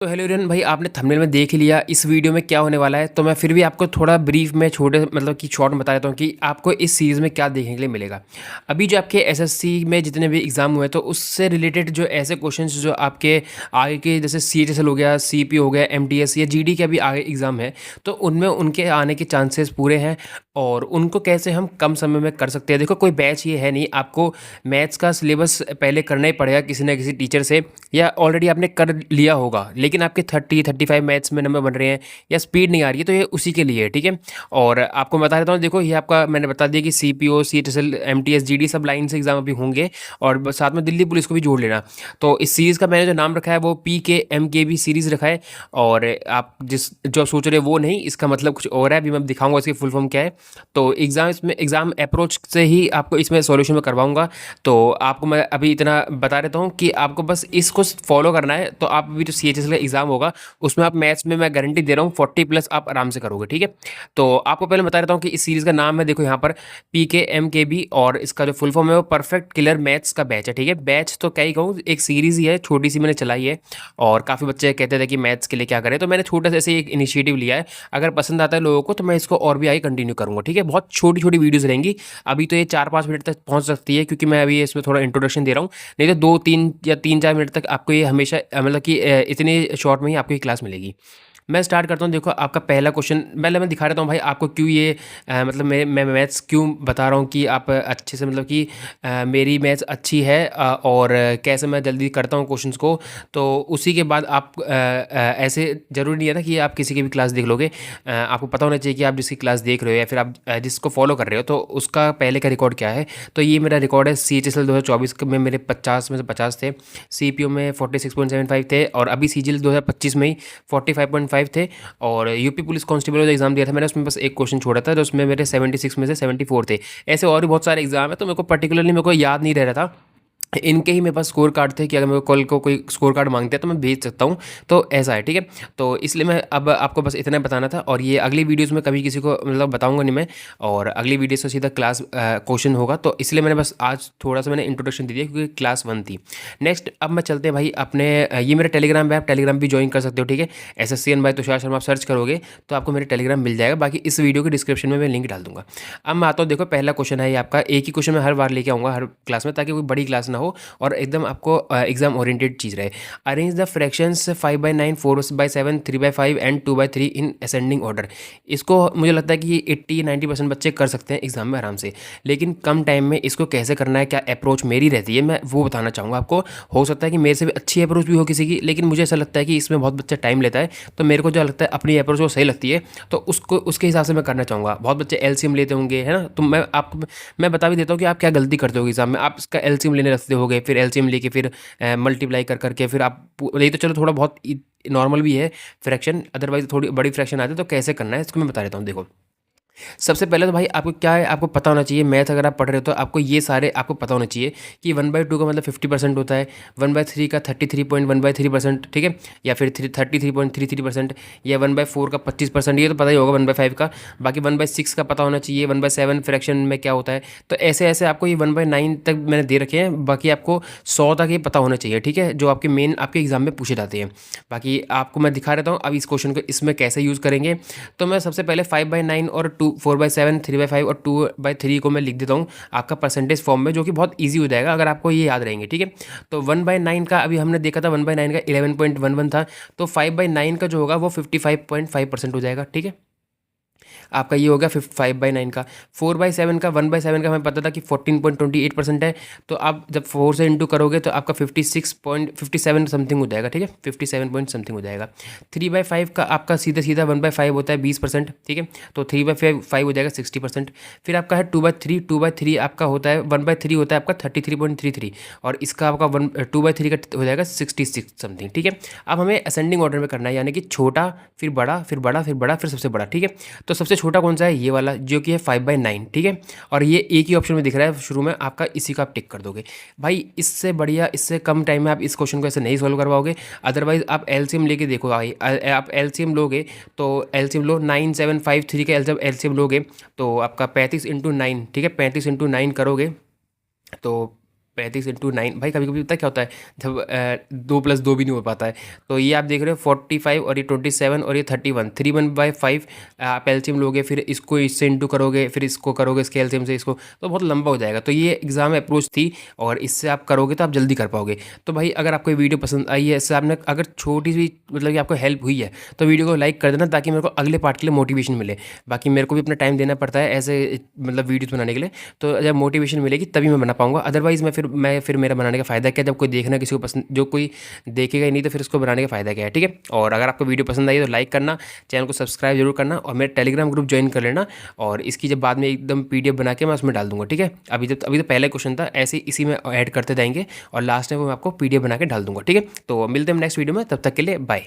तो hello everyone भाई, आपने थंबनेल में देख ही लिया इस वीडियो में क्या होने वाला है। तो मैं फिर भी आपको थोड़ा ब्रीफ में छोटे मतलब कि शॉर्ट में बता देता हूँ कि आपको इस सीरीज़ में क्या देखने के लिए मिलेगा। अभी जो आपके एसएससी में जितने भी एग्ज़ाम हुए तो उससे रिलेटेड जो ऐसे क्वेश्चंस जो आपके आगे के जैसे सीएचएसएल हो गया, सीपी हो गया, एमटीएस या जीडी के अभी आगे एग्ज़ाम है, तो उनमें उनके आने के चांसेस पूरे हैं। और उनको कैसे हम कम समय में कर सकते हैं। देखो, कोई बैच ये है नहीं, आपको मैथ्स का सिलेबस पहले करना ही पड़ेगा किसी ना किसी टीचर से, या ऑलरेडी आपने कर लिया होगा लेकिन आपके 30-35 मैथ्स में नंबर बन रहे हैं या स्पीड नहीं आ रही है, तो ये उसी के लिए है। ठीक है। और आपको बता देता हूँ, देखो ये आपका मैंने बता दिया कि सीपीओ, सीएचएसएल, एमटीएस, जीडी सब लाइन से एग्जाम अभी होंगे, और साथ में दिल्ली पुलिस को भी जोड़ लेना। तो इस सीरीज़ का मैंने जो नाम रखा है वो PKMKB सीरीज़ रखा है। और आप जो आप सोच रहे हो वो नहीं, इसका मतलब कुछ और है। अभी मैं दिखाऊंगा इसकी फुल फॉर्म क्या है। तो एग्ज़ाम अप्रोच से ही आपको इसमें सॉल्यूशन में करवाऊंगा। तो आपको मैं अभी इतना बता देता हूँ कि आपको बस इसको फॉलो करना है। तो आप अभी जो सीएचएसएल का एग्जाम होगा उसमें आप मैथ्स में मैं गारंटी दे रहा हूँ 40+ आप आराम से करोगे। ठीक है। तो आपको पहले बता देता हूँ कि इस सीरीज़ का नाम है, देखो यहाँ पर PKMKB, और इसका जो फुल फॉर्म है वो परफेक्ट किलर मैथ्स का बैच है। ठीक है। बैच तो क्या ही कहूँ, एक सीरीज़ ही है, छोटी सी मैंने चलाई है। और काफ़ी बच्चे कहते थे कि मैथ्स के लिए क्या करें, तो मैंने छोटा सा ऐसे एक इनिशिएटिव लिया है। अगर पसंद आता है लोगों को तो मैं इसको और भी आगे कंटिन्यू करूँगा। ठीक है। बहुत छोटी छोटी वीडियोज़ रहेंगी। अभी तो ये 4-5 मिनट तक पहुँच सकती है क्योंकि मैं अभी इसमें थोड़ा इंट्रोडक्शन दे रहा हूँ। नहीं तो 2-3 या 3-4 मिनट तक आपको ये हमेशा मतलब कि इतने शॉर्ट में ही आपको ये क्लास मिलेगी। मैं स्टार्ट करता हूँ। देखो, आपका पहला क्वेश्चन पहले मैं दिखा देता हूँ भाई आपको क्यों ये मतलब मैं मैथ्स क्यों बता रहा हूँ कि आप अच्छे से मतलब कि मेरी मैथ्स अच्छी है, और कैसे मैं जल्दी करता हूँ क्वेश्चंस को। तो उसी के बाद आप ऐसे ज़रूरी नहीं है ना कि आप किसी की भी क्लास देख लोगे। आपको पता होना चाहिए कि आप जिसकी क्लास देख रहे हो या फिर आप जिसको फॉलो कर रहे हो तो उसका पहले का रिकॉर्ड क्या है। तो ये मेरा रिकॉर्ड है CHSL 2024 में मेरे 50 में से 50 थे, CPO में 46.75 थे, और अभी CGL 2025 में ही 45.5 थे। और यूपी पुलिस कांस्टेबल का एग्जाम दिया था मैंने, उसमें बस एक क्वेश्चन छोड़ा था, तो उसमें मेरे 76 में से 74 थे। ऐसे और भी बहुत सारे एग्जाम है, तो मेरे को पर्टिकुलरली मेरे को याद नहीं रह रहा था। इनके ही मेरे पास स्कोर कार्ड थे कि अगर मेरे को कल को कोई स्कोर कार्ड मांगते हैं तो मैं भेज सकता हूँ। तो ऐसा है। ठीक है। तो इसलिए मैं अब आपको बस इतना बताना था, और ये अगली वीडियोस में कभी किसी को मतलब बताऊंगा नहीं मैं। और अगली वीडियो से सीधा क्लास क्वेश्चन होगा, तो इसलिए मैंने बस आज थोड़ा सा मैंने इंट्रोडक्शन दे दिया क्योंकि क्लास 1 थी। नेक्स्ट अब मैं चलते हैं भाई अपने ये मेरा टेलीग्राम पे, आप टेलीग्राम भी ज्वाइन कर सकते हो। ठीक है। SSCN बाय तुषार शर्मा आप सर्च करोगे तो आपको मेरे टेलीग्राम मिल जाएगा। बाकी इस वीडियो के डिस्क्रिप्शन में मैं लिंक डाल दूंगा। अब मैं आता हूँ, देखो पहला क्वेश्चन है ये आपका, एक ही क्वेश्चन मैं हर बार लेके आऊँगा हर क्लास में, ताकि कोई बड़ी क्लास ना हो और एकदम आपको एग्जाम ओरिएंटेड चीज़ रहे। Arrange the fractions 5/9, 4/7, 3/5 and 2/3 in ascending order. इसको मुझे लगता है कि 80-90% बच्चे कर सकते हैं एग्जाम में आराम से, लेकिन कम टाइम में इसको कैसे करना है, क्या अप्रोच मेरी रहती है, मैं वो बताना चाहूँगा आपको। हो सकता है कि मेरे से भी अच्छी अप्रोच भी हो किसी की, लेकिन मुझे ऐसा लगता है कि इसमें बहुत बच्चा टाइम लेता है। तो मेरे को जो लगता है अपनी अप्रोच वो सही लगती है, तो उसको उसके हिसाब से मैं करना चाहूँगा। बहुत बच्चे LCM लेते होंगे, है ना, तो मैं बता भी देता हूँ कि आप क्या गलती करते हो एग्जाम में। आप इसका LCM लेने रखते होगे, फिर LCM लेके फिर मल्टीप्लाई कर करके फिर आप नहीं, तो चलो थोड़ा बहुत नॉर्मल भी है फ्रैक्शन, अदरवाइज थोड़ी बड़ी फ्रैक्शन आती है, तो कैसे करना है इसको मैं बता देता हूँ। देखो, सबसे पहले तो भाई आपको क्या है, आपको पता होना चाहिए मैथ अगर आप पढ़ रहे हो तो आपको ये सारे आपको पता होना चाहिए कि 1/2 का मतलब 50% होता है, 1/3 का 33.1/3%, ठीक है, या फिर 33.33%, या 1/4 का 25%, ये तो पता ही होगा 1/5 का। बाकी 1/6 का पता होना चाहिए, 1/7 फ्रैक्शन में क्या होता है। तो ऐसे ऐसे आपको ये 1/9 तक मैंने दे रखे हैं, बाकी आपको 100 तक ये पता होना चाहिए। ठीक है, जो आपके मेन आपके एग्जाम में पूछे जाते हैं। बाकी आपको मैं दिखा देता हूँ अब इस क्वेश्चन को इसमें कैसे यूज़ करेंगे। तो मैं सबसे पहले 5/9 और 4/7, 3/5 और 2/3 को मैं लिख देता हूँ आपका परसेंटेज फॉर्म में, जो कि बहुत ईजी हो जाएगा अगर आपको ये याद रहेंगे। ठीक है। तो 1/9 का अभी हमने देखा था, 1/9 का 11.11 था, तो 5/9 का जो होगा वो 55.5% हो जाएगा। ठीक है, आपका ये हो गया 5/9 का। 4/7 का 1/7 का हमें पता था कि 14.28% है, तो आप जब 4 से इंटू करोगे तो आपका 56.57 समथिंग हो जाएगा। ठीक है, 57 पॉइंट समथिंग हो जाएगा। 3/5 का आपका सीधा सीधा 1/5 होता है 20%। ठीक है, तो 3/5 हो जाएगा 60%। फिर आपका है 2/3 आपका होता है 1/3 होता है आपका 33.33, और इसका आपका 2/3 का हो जाएगा 66 समथिंग। ठीक है, अब हमें असेंडिंग ऑर्डर में करना है, यानी कि छोटा फिर बड़ा फिर बड़ा फिर बड़ा फिर सबसे बड़ा। ठीक है, तो सबसे छोटा कौन सा है, ये वाला जो कि है 5/9। ठीक है, और ये एक ही ऑप्शन में दिख रहा है शुरू में आपका, इसी का आप टिक कर दोगे। भाई इससे बढ़िया इससे कम टाइम में आप इस क्वेश्चन को ऐसे नहीं सॉल्व करवाओगे। अदरवाइज आप LCM लेके देखो भाई, आप LCM लोगे तो LCM लो 9753 का जब LCM लोगे तो आपका 35 × 9, ठीक है, 35 × 9 करोगे तो 35 इंटू 9 भाई कभी कभी पता है क्या होता है जब 2+2 भी नहीं हो पाता है। तो ये आप देख रहे हो 45 और ये 27 और ये 31, 3 1/5 आप एलसीएम लोगे, फिर इसको इससे इंटू करोगे, फिर इसको करोगे इसके एलसीएम से इसको, तो बहुत लंबा हो जाएगा। तो ये एग्जाम अप्रोच थी और इससे आप करोगे तो आप जल्दी कर पाओगे। तो भाई अगर आपको वीडियो पसंद आई है, इससे आपने अगर छोटी सी मतलब कि आपको हेल्प हुई है तो वीडियो को लाइक कर देना, ताकि मेरे को अगले पार्ट के लिए मोटिवेशन मिले। बाकी मेरे को भी अपना टाइम देना पड़ता है ऐसे मतलब वीडियोस बनाने के लिए, तो जब मोटिवेशन मिलेगी तभी मैं बना पाऊंगा। अदरवाइज़ मैं फिर मेरा बनाने का फ़ायदा क्या, जब कोई देखना किसी को पसंद, जो कोई देखेगा ही नहीं तो फिर उसको बनाने का फ़ायदा क्या है। ठीक है, और अगर आपको वीडियो पसंद आई तो लाइक करना, चैनल को सब्सक्राइब जरूर करना और मेरे टेलीग्राम ग्रुप ज्वाइन कर लेना। और इसकी जब बाद में एकदम पीडीएफ बना के मैं उसमें डाल दूंगा। ठीक है, अभी तो पहला क्वेश्चन था, ऐसे इसी में ऐड करते जाएंगे और लास्ट में वो मैं आपको पीडीएफ बना के डाल दूंगा। ठीक है, तो मिलते हैं नेक्स्ट वीडियो में, तब तक के लिए बाय।